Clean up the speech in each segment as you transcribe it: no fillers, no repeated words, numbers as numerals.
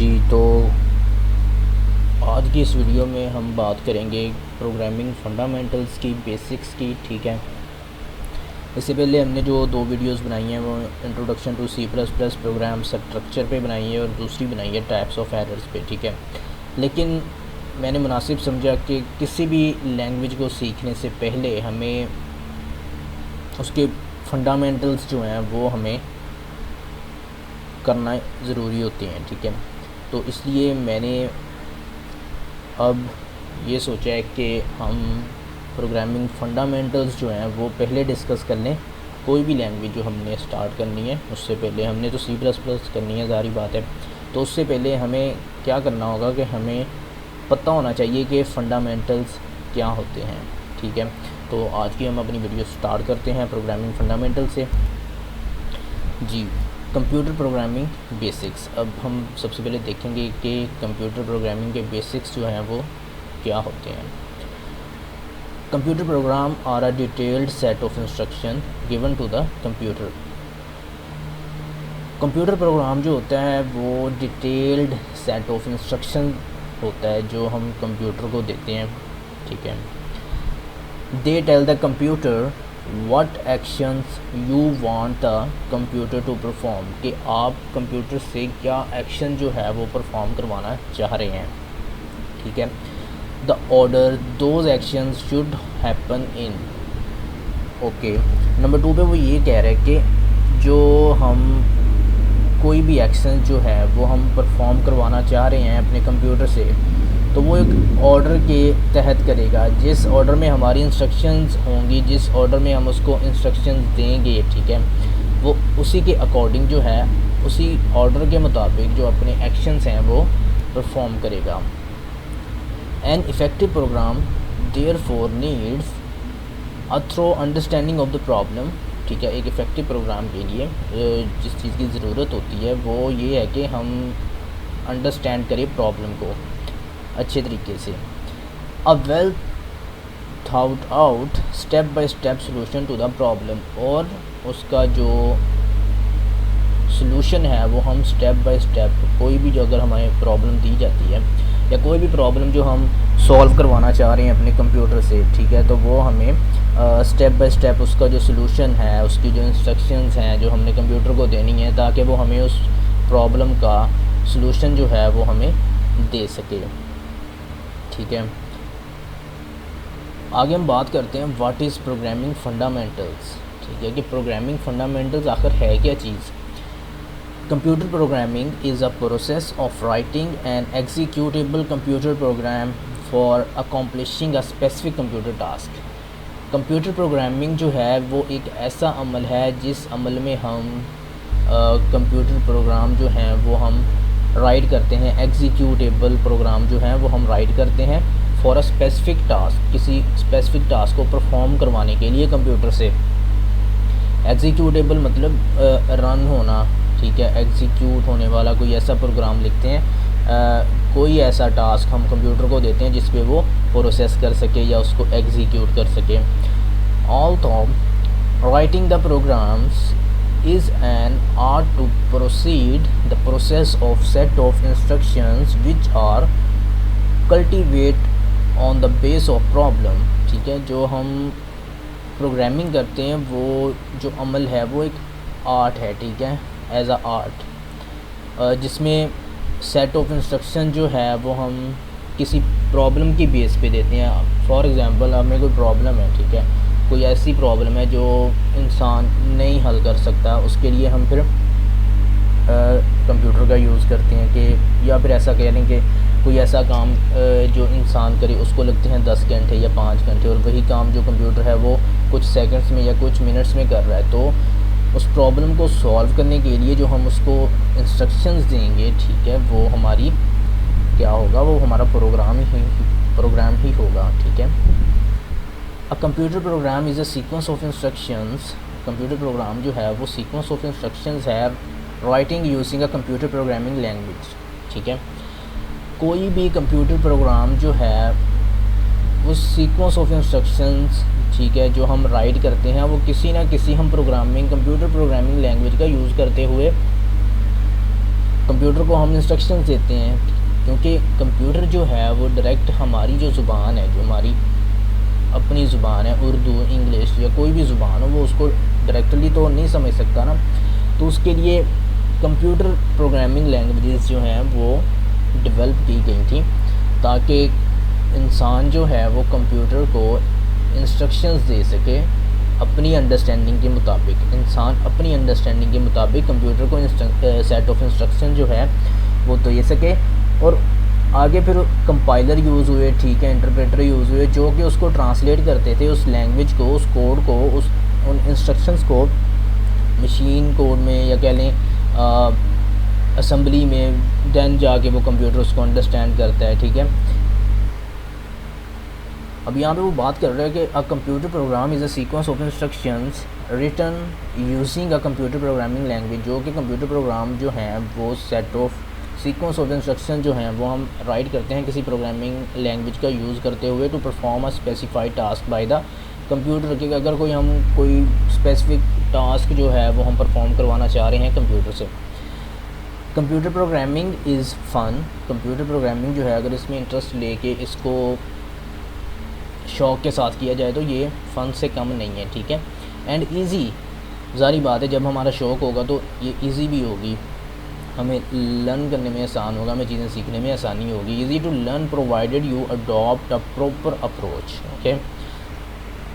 जी, तो आज की इस वीडियो में हम बात करेंगे प्रोग्रामिंग फंडामेंटल्स की, बेसिक्स की। ठीक है, इससे पहले हमने जो दो वीडियोस बनाई हैं वो introduction to C plus plus program structure पे बनाई है और दूसरी बनाई है टाइप्स ऑफ एरर्स पे। ठीक है, लेकिन मैंने मुनासिब समझा कि किसी भी लैंग्वेज को सीखने से पहले हमें उसके फंडामेंटल्स जो हैं वो हमें करना ज़रूरी होते हैं। ठीक है, तो इसलिए मैंने अब ये सोचा है कि हम प्रोग्रामिंग फंडामेंटल्स जो हैं वो पहले डिस्कस कर लें। कोई भी लैंग्वेज जो हमने स्टार्ट करनी है उससे पहले हमने तो सी प्लस प्लस करनी है, ज़ाहिर बात है। तो उससे पहले हमें क्या करना होगा कि हमें पता होना चाहिए कि फ़ंडामेंटल्स क्या होते हैं। ठीक है, तो आज की हम अपनी वीडियो स्टार्ट करते हैं प्रोग्रामिंग फ़ंडामेंटल से। जी, कंप्यूटर प्रोग्रामिंग बेसिक्स। अब हम सबसे पहले देखेंगे कि कंप्यूटर प्रोग्रामिंग के बेसिक्स जो हैं वो क्या होते हैं। Computer program are a detailed set of instruction given to the computer. Computer program जो होता है वो डिटेल्ड सेट ऑफ इंस्ट्रक्शन होता है जो हम कंप्यूटर को देते हैं। ठीक है, they tell the computer what actions you want the computer to perform, कि आप कंप्यूटर से क्या एक्शन जो है वो परफॉर्म करवाना चाह रहे हैं। ठीक है, the order those actions should happen in. Okay, number 2 पे वो ये कह रहे हैं कि जो हम कोई भी एक्शन जो है वो हम परफॉर्म करवाना चाह रहे हैं अपने कंप्यूटर से, तो वो एक ऑर्डर के तहत करेगा। जिस ऑर्डर में हमारी इंस्ट्रक्शंस होंगी, जिस ऑर्डर में हम उसको इंस्ट्रक्शंस देंगे, ठीक है, वो उसी के अकॉर्डिंग जो है, उसी ऑर्डर के मुताबिक जो अपने एक्शंस हैं वो परफॉर्म करेगा। An effective program therefore needs a thorough understanding of the problem. ठीक है, एक इफ़ेक्टिव प्रोग्राम के लिए जिस चीज़ की ज़रूरत होती है वो ये है कि हम अंडरस्टैंड करें प्रॉब्लम को अच्छे तरीके से। A well thought out step by step solution to the problem, और उसका जो सोल्यूशन है वो हम स्टेप बाय स्टेप, कोई भी जो अगर हमें प्रॉब्लम दी जाती है या कोई भी प्रॉब्लम जो हम सॉल्व करवाना चाह रहे हैं अपने कंप्यूटर से, ठीक है, तो वो हमें स्टेप बाय स्टेप उसका जो सोल्यूशन है, उसकी जो इंस्ट्रक्शंस हैं जो हमने कंप्यूटर को देनी है, ताकि वो हमें उस प्रॉब्लम का सोल्यूशन जो है वो हमें दे सके। ठीक है, आगे हम बात करते हैं व्हाट इज़ प्रोग्रामिंग फंडामेंटल्स। ठीक है, कि प्रोग्रामिंग फंडामेंटल्स आखिर है क्या चीज़। Computer programming is a process of writing an executable computer program for accomplishing a specific computer task. Computer programming जो है वो एक ऐसा अमल है जिस अमल में हम कंप्यूटर प्रोग्राम जो हैं वो हम राइट करते हैं। एग्जीक्यूटेबल प्रोग्राम जो है वो हम राइट करते हैं फॉर अ स्पेसिफिक टास्क, किसी स्पेसिफिक टास्क को परफॉर्म करवाने के लिए कंप्यूटर से। एग्जीक्यूटेबल मतलब रन होना। ठीक है, एग्जीक्यूट होने वाला कोई ऐसा प्रोग्राम लिखते हैं, कोई ऐसा टास्क हम कंप्यूटर को देते हैं जिस पे वो प्रोसेस कर सके या उसको एग्जीक्यूट कर सके। Also writing the programs is an art to proceed the process of set of instructions which are cultivate on the base of problem। ठीक है, जो हम प्रोग्रामिंग करते हैं वो जो अमल है वो एक आर्ट है। ठीक है, एज अ आर्ट, जिसमें सेट ऑफ इंस्ट्रक्शन जो है वो हम किसी प्रॉब्लम की बेस पे देते हैं। फॉर एग्ज़ाम्पल हमें कोई प्रॉब्लम है, ठीक है, कोई ऐसी प्रॉब्लम है जो इंसान नहीं हल कर सकता, उसके लिए हम फिर कंप्यूटर का यूज़ करते हैं कि, या फिर ऐसा कह लें कि कोई ऐसा काम जो इंसान करे उसको लगते हैं 10 घंटे या 5 घंटे, और वही काम जो कंप्यूटर है वो कुछ सेकंड्स में या कुछ मिनट्स में कर रहा है। तो उस प्रॉब्लम को सॉल्व करने के लिए जो हम उसको इंस्ट्रक्शंस देंगे, ठीक है, वो हमारी क्या होगा, वो हमारा प्रोग्राम ही होगा। ठीक है, अ computer program is a sequence of instructions. Computer program जो है वो सीक्वेंस ऑफ इंस्ट्रक्शंस है writing using a computer programming language. ठीक है, कोई भी कंप्यूटर प्रोग्राम जो है वो सीक्वेंस ऑफ इंस्ट्रक्शंस, ठीक है, जो हम राइट करते हैं वो किसी ना किसी हम कंप्यूटर प्रोग्रामिंग लैंग्वेज का यूज़ करते हुए कंप्यूटर को हम इंस्ट्रक्शंस देते हैं, क्योंकि कंप्यूटर जो है वो डायरेक्ट हमारी जो ज़ुबान है, जो हमारी अपनी ज़ुबान है, उर्दू, इंग्लिश या कोई भी ज़ुबान हो, वो उसको डायरेक्टली तो नहीं समझ सकता ना। तो उसके लिए कंप्यूटर प्रोग्रामिंग लैंग्वेजेस जो हैं वो डेवलप की गई थी, ताकि इंसान जो है वो कंप्यूटर को इंस्ट्रक्शंस दे सके अपनी अंडरस्टैंडिंग के मुताबिक। इंसान अपनी अंडरस्टैंडिंग के मुताबिक कंप्यूटर को सेट ऑफ इंस्ट्रक्शन जो है वो दे सके, और आगे फिर कंपाइलर यूज़ हुए, ठीक है, इंटरप्रेटर यूज़ हुए, जो कि उसको ट्रांसलेट करते थे, उस लैंग्वेज को, उस कोड को, उन इंस्ट्रक्शंस को मशीन कोड में या कह लें असम्बली में, देन जाके वो कंप्यूटर उसको अंडरस्टैंड करता है, ठीक है। अब यहाँ पे वो बात कर रहा है कि a computer program is a sequence of instructions written using a computer programming language, जो कि कंप्यूटर प्रोग्राम जो हैं वो set of sequence of instruction जो हैं वो हम राइट करते हैं किसी प्रोग्रामिंग लैंग्वेज का यूज़ करते हुए to perform a specified task by the computer के। अगर कोई स्पेसिफिक टास्क जो है वो हम परफॉर्म करवाना चाह रहे हैं कंप्यूटर से। Computer programming is fun, computer programming जो है अगर इसमें इंटरेस्ट लेके इसको शौक़ के साथ किया जाए तो ये फ़न से कम नहीं है, ठीक है। एंड ईज़ी, ज़ाहिर बात है जब हमारा शौक़ होगा तो ये ईज़ी भी होगी, हमें लर्न करने में आसान होगा, हमें चीज़ें सीखने में आसानी होगी। Easy to learn provided you adopt a proper approach, okay.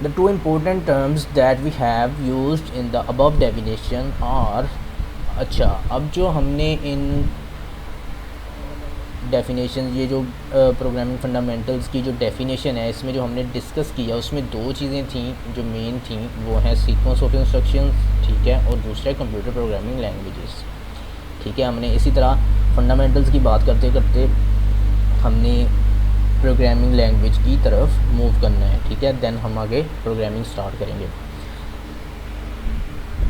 The two important terms that we have used in the above definition are, अच्छा अब जो हमने इन डेफिनेशन, ये जो प्रोग्रामिंग फंडामेंटल्स की जो डेफिनेशन है इसमें जो हमने डिस्कस किया उसमें दो चीज़ें थी जो मेन थी, वो है सीक्वेंस ऑफ इंस्ट्रक्शंस, ठीक है, और दूसरा कंप्यूटर प्रोग्रामिंग लैंग्वेजेस, ठीक है। हमने इसी तरह फंडामेंटल्स की बात करते करते हमने प्रोग्रामिंग लैंग्वेज की तरफ मूव करना है, ठीक है, देन हम आगे प्रोग्रामिंग स्टार्ट करेंगे।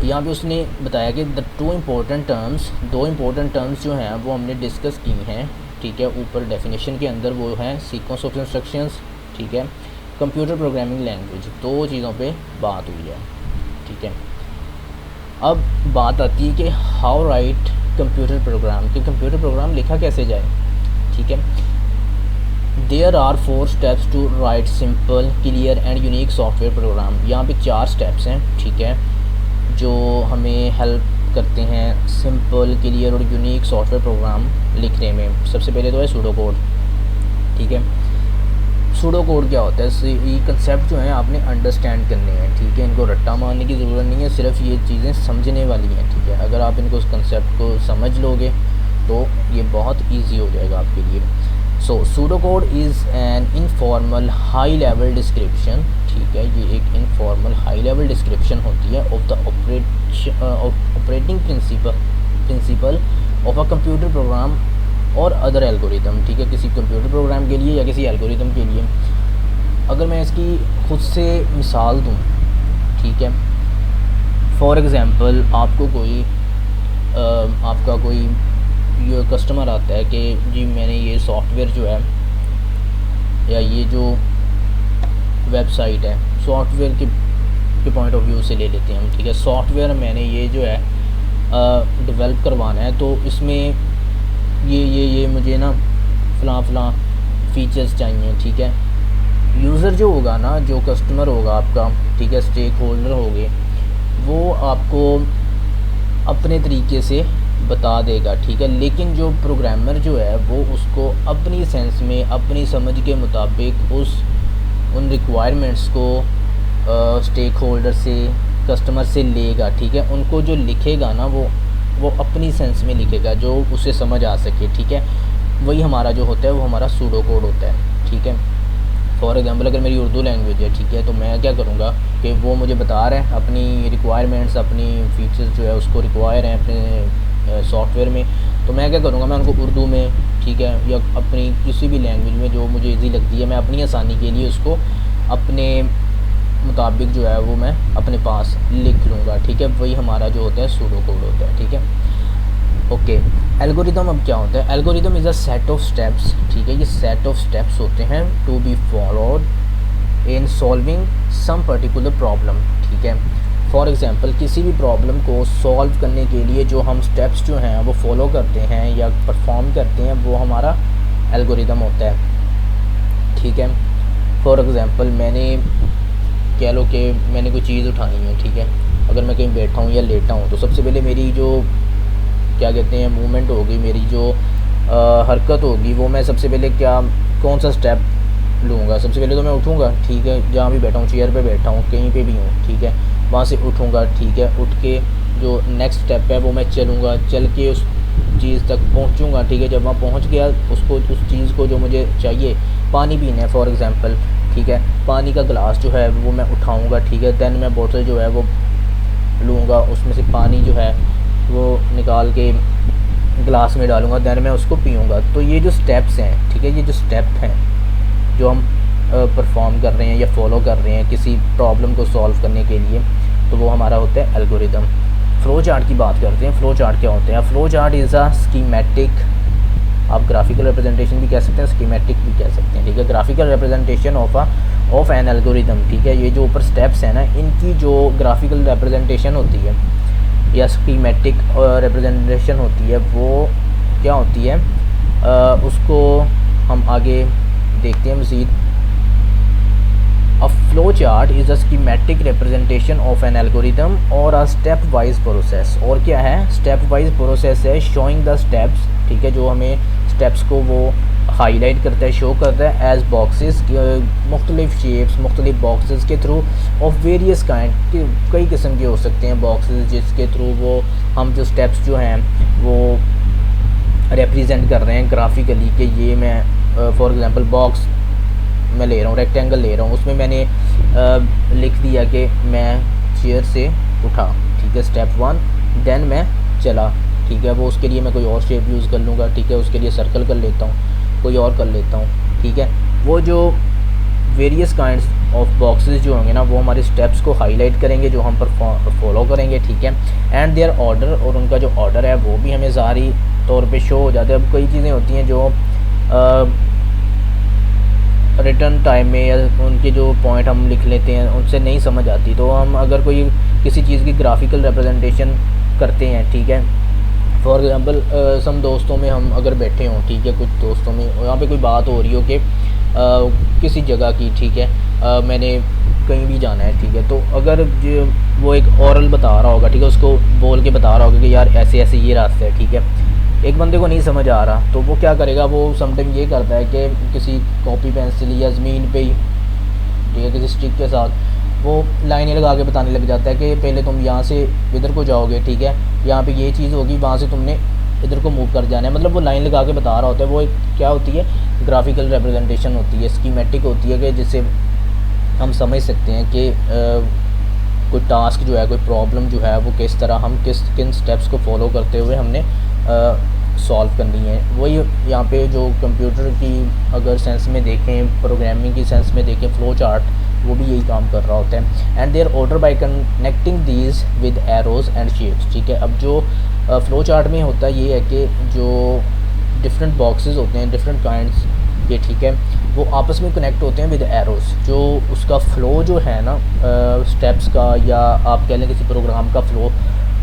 यहाँ पे उसने बताया कि द दो इम्पोर्टेंट टर्म्स जो हैं वो हमने डिस्कस की हैं, ठीक है, ऊपर डेफिनेशन के अंदर, वो है सीक्वेंस ऑफ इंस्ट्रक्शंस, ठीक है, कंप्यूटर प्रोग्रामिंग लैंग्वेज, दो चीज़ों पे बात हुई है, ठीक है। अब बात आती है कि हाउ राइट कंप्यूटर प्रोग्राम, कि कंप्यूटर प्रोग्राम लिखा कैसे जाए, ठीक है। There are 4 steps to write simple, clear and unique software program. यहाँ पे 4 स्टेप्स हैं, ठीक है, जो हमें हेल्प करते हैं सिंपल, क्लियर और यूनिक सॉफ्टवेयर प्रोग्राम लिखने में। सबसे पहले तो है सूडो कोड, ठीक है। सूडो कोड क्या होता है, ये कंसेप्ट जो है आपने अंडरस्टैंड करने हैं, ठीक है, इनको रट्टा मारने की ज़रूरत नहीं है, सिर्फ ये चीज़ें समझने वाली हैं, ठीक है। अगर आप इनको, उस कंसेप्ट को समझ लोगे तो ये बहुत ईजी हो जाएगा आपके लिए। So pseudo code is an informal high level description, ठीक है, ये एक इनफॉर्मल हाई लेवल डिस्क्रिप्शन होती है of the operating principle of a computer programme और अदर एल्गोरिदम, ठीक है, किसी कंप्यूटर प्रोग्राम के लिए या किसी एल्गोरिदम के लिए। अगर मैं इसकी खुद से मिसाल दूँ, ठीक है, फॉर एग्ज़ाम्पल आपको कोई आपका कोई ये कस्टमर आता है कि जी मैंने ये सॉफ्टवेयर जो है या ये जो वेबसाइट है, सॉफ्टवेयर के पॉइंट ऑफ व्यू से ले लेते हैं हम, ठीक है, सॉफ्टवेयर मैंने ये जो है डेवलप करवाना है, तो इसमें ये मुझे ना फ़लाँ फ़ीचर्स चाहिए, ठीक है। यूज़र जो होगा ना, जो कस्टमर होगा आपका, ठीक है, स्टेक होल्डर होंगे, वो आपको अपने तरीके से बता देगा, ठीक है, लेकिन जो प्रोग्रामर जो है वो उसको अपनी सेंस में, अपनी समझ के मुताबिक उन रिक्वायरमेंट्स को स्टेक होल्डर से, कस्टमर से लेगा, ठीक है। उनको जो लिखेगा ना वो अपनी सेंस में लिखेगा, जो उसे समझ आ सके, ठीक है। वही हमारा जो होता है वो हमारा सूडो कोड होता है, ठीक है। फॉर एग्जांपल अगर मेरी उर्दू लैंग्वेज है, ठीक है, तो मैं क्या करूँगा कि वो मुझे बता रहे हैं अपनी रिक्वायरमेंट्स, अपनी फ़ीचर्स जो है उसको रिक्वायर हैं अपने सॉफ्टवेयर में, तो मैं क्या करूँगा, मैं उनको उर्दू में, ठीक है, या अपनी किसी भी लैंग्वेज में जो मुझे ईजी लगती है, मैं अपनी आसानी के लिए उसको अपने मुताबिक जो है वो मैं अपने पास लिख लूँगा, ठीक है। वही हमारा जो होता है सूडो कोड होता है, ठीक है। ओके, एल्गोरिदम अब क्या होता है, algorithm is a set of steps, ठीक है, ये सेट ऑफ स्टेप्स होते हैं to be followed in solving some particular problem, ठीक है। फॉर एग्ज़ाम्पल किसी भी प्रॉब्लम को सॉल्व करने के लिए जो हम स्टेप्स जो हैं वो फॉलो करते हैं या परफॉर्म करते हैं वो हमारा एल्गोरिदम होता है, ठीक है। फॉर एग्ज़ाम्पल मैंने कह लो कि मैंने कोई चीज़ उठानी है, ठीक है। अगर मैं कहीं बैठा हूँ या लेटा हूँ तो सबसे पहले मेरी जो क्या कहते हैं मूवमेंट होगी, मेरी जो हरकत होगी, वो मैं सबसे पहले कौन सा स्टेप लूँगा। सबसे पहले तो मैं उठूँगा, ठीक है, जहाँ भी बैठा हूँ, चेयर पे बैठा हूँ, कहीं पे भी हूँ, ठीक है, वहाँ से उठूँगा, ठीक है। उठ के जो नेक्स्ट स्टेप है वो मैं चलूँगा, चल के उस चीज़ तक पहुँचूँगा, ठीक है। जब वहाँ पहुँच गया उस चीज़ को जो मुझे चाहिए, पानी पीना है फॉर एग्ज़ाम्पल, ठीक है, पानी का गिलास जो है वो मैं उठाऊँगा, ठीक है। दैन मैं बोतल जो है वो लूँगा, उसमें से पानी जो है वो निकाल के गिलास में डालूँगा, दैन मैं उसको पीऊँगा। तो ये जो स्टेप्स हैं, ठीक है, ये जो स्टेप हैं जो हम परफॉर्म कर रहे हैं या फॉलो कर रहे हैं किसी प्रॉब्लम को सॉल्व करने के लिए, तो वो हमारा होता है एल्गोरिदम। फ़्लो चार्ट की बात करते हैं। फ़्लो चार्ट क्या होते हैं? Flow chart is a schematic, आप ग्राफिकल रिप्रेजेंटेशन भी कह सकते हैं, स्कीमेटिक भी कह सकते हैं, ठीक है। Graphical representation of N algorithm, ठीक है। ये जो ऊपर स्टेप्स हैं ना, इनकी जो ग्राफिकल रिप्रेजेंटेशन होती है या स्कीमेटिक रिप्रेजेंटेशन होती है वो क्या होती है, उसको हम आगे देखते हैं मज़ीद। A flow chart is a schematic representation of an algorithm or a step wise process। और क्या है? step wise process है, showing the steps, ठीक है, जो हमें steps को वो हाईलाइट करता है, शो करता है एज बॉक्सेस, मुख्तलिफ शेप्स, मुख्तलिफ बॉक्सेस के थ्रू ऑफ वेरियस काइंड, कई किस्म के हो सकते हैं बॉक्सेस जिसके थ्रू वो हम जो स्टेप्स जो हैं वो रिप्रेजेंट कर रहे हैं ग्राफिकली। कि ये मैं फॉर एग्ज़ाम्पल बॉक्स मैं ले रहा हूँ, रेक्टेंगल ले रहा हूँ, उसमें मैंने लिख दिया कि मैं चेयर से उठा, ठीक है, स्टेप 1, देन मैं चला, ठीक है। वो उसके लिए मैं कोई और शेप यूज़ कर लूँगा, ठीक है, उसके लिए सर्कल कर लेता हूँ, कोई और कर लेता हूँ, ठीक है। वो जो वेरियस काइंड्स ऑफ बॉक्सेस जो होंगे ना वो हमारे स्टेप्स को हाईलाइट करेंगे जो हम फॉलो करेंगे, ठीक है। एंड देयर ऑर्डर, और उनका जो ऑर्डर है वो भी हमें ज़ाहिरी तौर पे शो हो जाते हैं। अब कई चीज़ें होती हैं जो रिटर्न टाइम में या उनके जो पॉइंट हम लिख लेते हैं उनसे नहीं समझ आती, तो हम अगर कोई किसी चीज़ की ग्राफिकल रिप्रेजेंटेशन करते हैं, ठीक है, फॉर एग्ज़ाम्पल सम दोस्तों में हम अगर बैठे हों, ठीक है, कुछ दोस्तों में यहाँ पे कोई बात हो रही हो कि किसी जगह की, ठीक है, मैंने कहीं भी जाना है, ठीक है, तो अगर जो वो एक ओरल बता रहा होगा, ठीक है, उसको बोल के बता रहा होगा कि यार ऐसे ऐसे ये रास्ता है, ठीक है, एक बंदे को नहीं समझ आ रहा तो वो क्या करेगा, वो समटाइम ये करता है कि किसी कॉपी पेंसिल या ज़मीन पे ही, ठीक है, किसी स्टिक के साथ वो लाइनें लगा के बताने लग जाता है कि पहले तुम यहाँ से इधर को जाओगे, ठीक है, यहाँ पे ये चीज़ होगी, वहाँ से तुमने इधर को मूव कर जाना है। मतलब वो लाइन लगा के बता रहा होता है। वो एक क्या होती है, ग्राफिकल रिप्रेजेंटेशन होती है, स्कीमेटिक होती है, कि जिससे हम समझ सकते हैं कि कोई टास्क जो है, कोई प्रॉब्लम जो है वो किस तरह हम किन स्टेप्स को फॉलो करते हुए हमने सॉल्व करनी है। वही यहाँ पे जो कंप्यूटर की अगर सेंस में देखें, प्रोग्रामिंग की सेंस में देखें, फ्लो चार्ट वो भी यही काम कर रहा होता है। And their order by connecting these with arrows and shapes, ठीक है। अब जो फ्लो चार्ट में होता ये है कि जो डिफरेंट बॉक्सेस होते हैं, डिफरेंट काइंड्स के, ठीक है, वो आपस में कनेक्ट होते हैं विद एरोज। जो उसका फ़्लो जो है ना स्टेप्स का, या आप कह लें किसी प्रोग्राम का फ़्लो,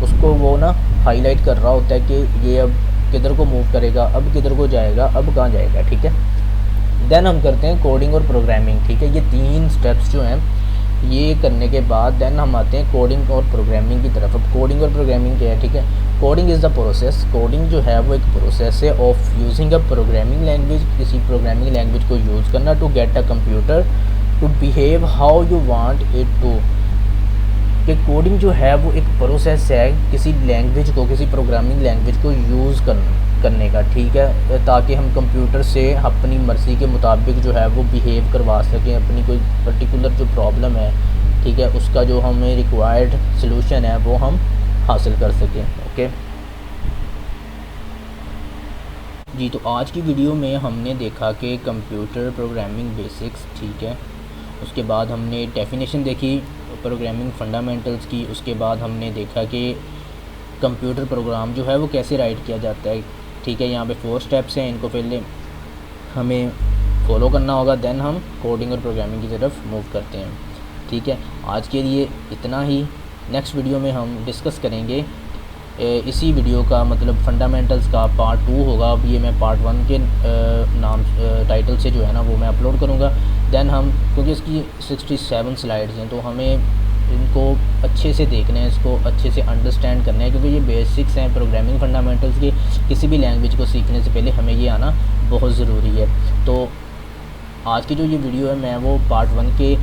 उसको वो ना हाईलाइट कर रहा होता है कि ये अब किधर को मूव करेगा, अब किधर को जाएगा, अब कहाँ जाएगा, ठीक है। देन हम करते हैं कोडिंग और प्रोग्रामिंग, ठीक है। ये 3 स्टेप्स जो हैं ये करने के बाद देन हम आते हैं कोडिंग और प्रोग्रामिंग की तरफ। अब कोडिंग और प्रोग्रामिंग क्या है, ठीक है। Coding is the process, coding जो है वो एक प्रोसेस है of using a programming language, किसी प्रोग्रामिंग लैंग्वेज को यूज़ करना to get a computer to behave how you want it to. कि कोडिंग जो है वो एक प्रोसेस है किसी लैंग्वेज को, किसी प्रोग्रामिंग लैंग्वेज को यूज़ करने का, ठीक है, ताकि हम कंप्यूटर से अपनी मर्ज़ी के मुताबिक जो है वो बिहेव करवा सकें, अपनी कोई पर्टिकुलर जो प्रॉब्लम है, ठीक है, उसका जो हमें रिक्वायर्ड सलूशन है वो हम हासिल कर सकें। ओके जी, तो आज की वीडियो में हमने देखा कि कंप्यूटर प्रोग्रामिंग बेसिक्स, ठीक है, उसके बाद हमने डेफिनेशन देखी प्रोग्रामिंग फंडामेंटल्स की, उसके बाद हमने देखा कि कंप्यूटर प्रोग्राम जो है वो कैसे राइट किया जाता है, ठीक है। यहाँ पे 4 स्टेप्स हैं, इनको पहले हमें फॉलो करना होगा, देन हम कोडिंग और प्रोग्रामिंग की तरफ मूव करते हैं, ठीक है। आज के लिए इतना ही। नेक्स्ट वीडियो में हम डिस्कस करेंगे इसी वीडियो का मतलब फंडामेंटल्स का पार्ट 2 होगा। अब ये मैं पार्ट 1 के नाम टाइटल से जो है ना वो मैं अपलोड करूँगा। दैन हम, क्योंकि इसकी 67 स्लाइड्स हैं तो हमें इनको अच्छे से देखना है, इसको अच्छे से अंडरस्टैंड करना है, क्योंकि ये बेसिक्स हैं प्रोग्रामिंग फंडामेंटल्स के। किसी भी लैंग्वेज को सीखने से पहले हमें ये आना बहुत ज़रूरी है। तो आज की जो ये वीडियो है मैं वो पार्ट 1 के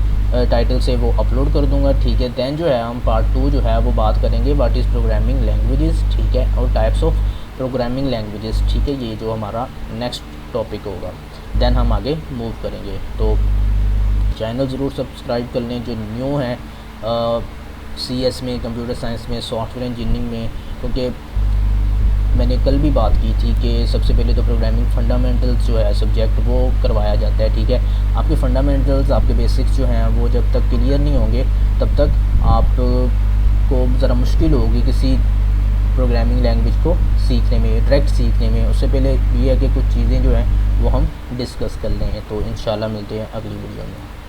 टाइटल से वो अपलोड कर दूंगा, ठीक है। दैन जो है हम पार्ट 2 जो है वो बात करेंगे व्हाट इज़ प्रोग्रामिंग लैंग्वेजेस, ठीक है, और टाइप्स ऑफ प्रोग्रामिंग लैंग्वेजेस, ठीक है। ये जो हमारा नेक्स्ट टॉपिक होगा, दैन हम आगे मूव करेंगे। तो चैनल ज़रूर सब्सक्राइब कर लें जो न्यू है CS में, कंप्यूटर साइंस में, सॉफ्टवेयर इंजीनियरिंग में, क्योंकि मैंने कल भी बात की थी कि सबसे पहले तो प्रोग्रामिंग फंडामेंटल्स जो है सब्जेक्ट वो करवाया जाता है, ठीक है। आपके फंडामेंटल्स, आपके बेसिक्स जो हैं वो जब तक क्लियर नहीं होंगे तब तक आपको ज़रा मुश्किल होगी किसी प्रोग्रामिंग लैंग्वेज को सीखने में, डायरेक्ट सीखने में। उससे पहले ये है कि कुछ चीज़ें जो हैं वो हम डिस्कस कर लें। तो इंशाल्लाह मिलते हैं अगली वीडियो में।